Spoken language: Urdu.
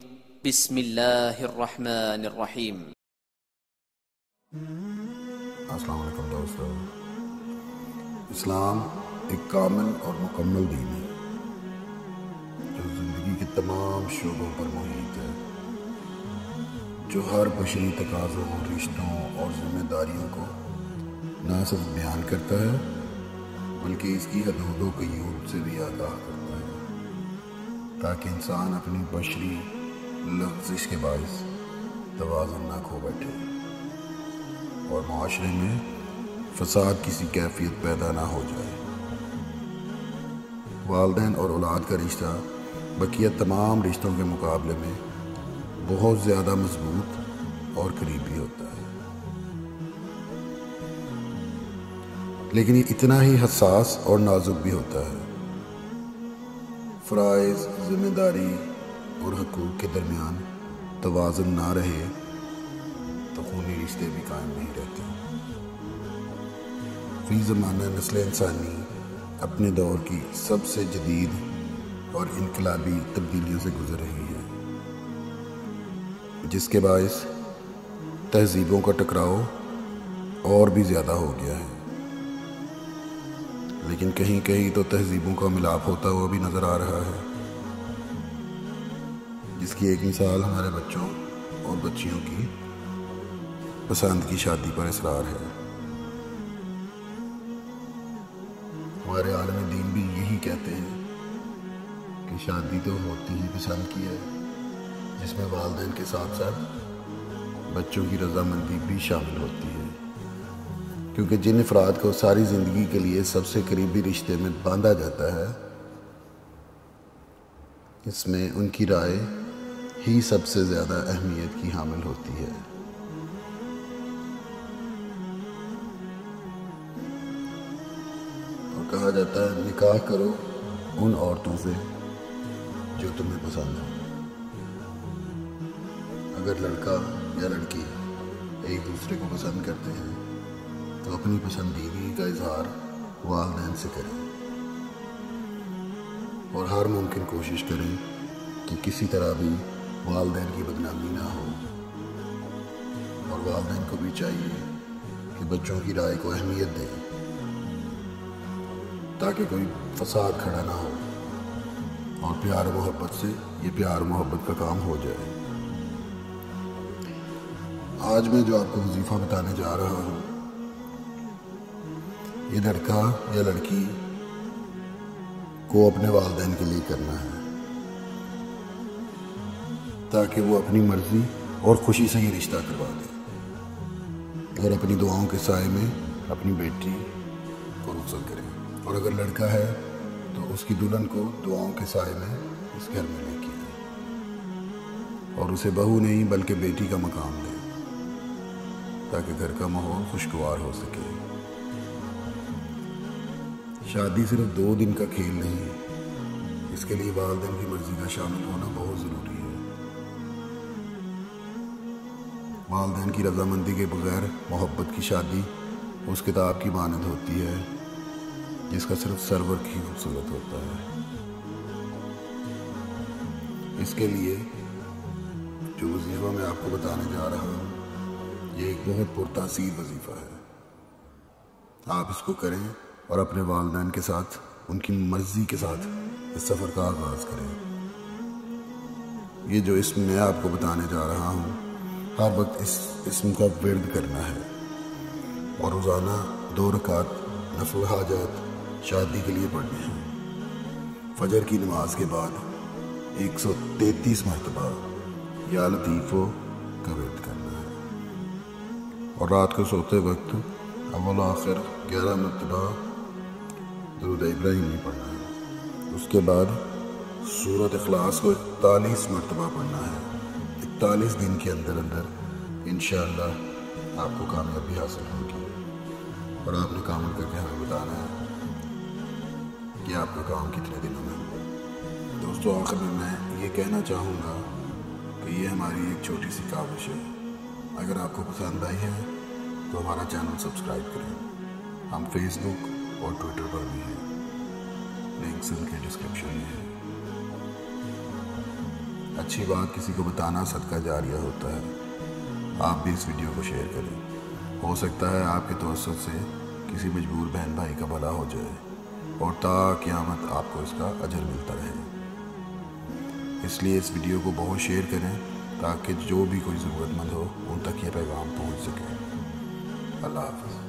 بسم اللہ الرحمن الرحیم۔ السلام علیکم دوستو۔ اسلام ایک کامل اور مکمل دین ہے جو زندگی کے تمام شعبوں پر محیط ہے، جو ہر بشری تقاضوں، رشتوں اور ذمہ داریوں کو نہ صرف بیان کرتا ہے بلکہ اس کی حدود و قیود سے بھی آگاہ کرتا ہے تاکہ انسان اپنی بشری لغزش کے باعث توازن نہ کھو بیٹھے اور معاشرے میں فساد کسی کیفیت پیدا نہ ہو جائے۔ والدین اور اولاد کا رشتہ بقیہ تمام رشتوں کے مقابلے میں بہت زیادہ مضبوط اور قریبی ہوتا ہے، لیکن یہ اتنا ہی حساس اور نازک بھی ہوتا ہے۔ فرائض، ذمہ داری اور حقوق کے درمیان توازن نہ رہے تو خونی رشتے بھی قائم نہیں رہتے۔ فی زمانہ نسل انسانی اپنے دور کی سب سے جدید اور انقلابی تبدیلیوں سے گزر رہی ہے، جس کے باعث تہذیبوں کا ٹکراؤ اور بھی زیادہ ہو گیا ہے، لیکن کہیں کہیں تو تہذیبوں کا ملاپ ہوتا ہوا بھی نظر آ رہا ہے، جس کی ایک مثال ہمارے بچوں اور بچیوں کی پسند کی شادی پر اصرار ہے۔ ہمارے عالم دین بھی یہی کہتے ہیں کہ شادی تو ہوتی ہی پسند کی ہے، جس میں والدین کے ساتھ ساتھ بچوں کی رضامندی بھی شامل ہوتی ہے، کیونکہ جن افراد کو ساری زندگی کے لیے سب سے قریبی رشتے میں باندھا جاتا ہے، اس میں ان کی رائے ہی سب سے زیادہ اہمیت کی حامل ہوتی ہے۔ اور کہا جاتا ہے نکاح کرو ان عورتوں سے جو تمہیں پسند ہو۔ اگر لڑکا یا لڑکی ایک دوسرے کو پسند کرتے ہیں تو اپنی پسندیدگی کا اظہار والدین سے کریں اور ہر ممکن کوشش کریں کہ کسی طرح بھی والدین کی بدنامی نہ ہو، اور والدین کو بھی چاہیے کہ بچوں کی رائے کو اہمیت دیں تاکہ کوئی فساد کھڑا نہ ہو اور پیار و محبت سے یہ پیار و محبت کا کام ہو جائے۔ آج میں جو آپ کو وظیفہ بتانے جا رہا ہوں، یہ لڑکا یا لڑکی کو اپنے والدین کے لیے کرنا ہے تاکہ وہ اپنی مرضی اور خوشی سے یہ رشتہ کروا دے اور اپنی دعاؤں کے سائے میں اپنی بیٹی کو رخصت کرے، اور اگر لڑکا ہے تو اس کی دلہن کو دعاؤں کے سائے میں اس گھر میں لے کے آئے اور اسے بہو نہیں بلکہ بیٹی کا مقام دے تاکہ گھر کا ماحول خوشگوار ہو سکے۔ شادی صرف 2 دن کا کھیل نہیں، اس کے لیے والدین کی مرضی کا شامل ہونا بہت ضروری ہے۔ والدین کی رضامندی کے بغیر محبت کی شادی اس کتاب کی مانند ہوتی ہے جس کا صرف سرور کی خوبصورت ہوتا ہے۔ اس کے لیے جو وظیفہ میں آپ کو بتانے جا رہا ہوں، یہ ایک بہت پرتاثیر وظیفہ ہے۔ آپ اس کو کریں اور اپنے والدین کے ساتھ ان کی مرضی کے ساتھ اس سفر کا آغاز کریں۔ یہ جو اسم میں آپ کو بتانے جا رہا ہوں، ہر وقت اس اسم کا ورد کرنا ہے اور روزانہ 2 رکعت نفل حاجات شادی کے لیے پڑھنے ہیں۔ فجر کی نماز کے بعد 133 مرتبہ یا لطیفو کا ورد کرنا ہے، اور رات کو سوتے وقت اول و آخر 11 مرتبہ درود ابراہیمی پڑھنا ہے۔ اس کے بعد سورۃ اخلاص کو 41 مرتبہ پڑھنا ہے۔ 41 دن کے اندر انشاءاللہ آپ کو کامیابی حاصل ہوگی، اور آپ نے کام کر کے ہمیں بتانا ہے کہ آپ کا کام کتنے دنوں میں ہوا۔ دوستو، آخر میں یہ کہنا چاہوں گا کہ یہ ہماری ایک چھوٹی سی کاوش ہے۔ اگر آپ کو پسند آئی ہے تو ہمارا چینل سبسکرائب کریں۔ ہم فیس بک اور ٹویٹر پر بھی ہیں، لنکس ان کے ڈسکرپشن میں ہے۔ اچھی بات کسی کو بتانا صدقہ جاریہ ہوتا ہے۔ آپ بھی اس ویڈیو کو شیئر کریں، ہو سکتا ہے آپ کے توسط سے کسی مجبور بہن بھائی کا بھلا ہو جائے اور تا قیامت آپ کو اس کا اجر ملتا رہے۔ اس لیے اس ویڈیو کو بہت شیئر کریں تاکہ جو بھی کوئی ضرورت مند ہو ان تک یہ پیغام پہنچ سکے۔ اللہ حافظ۔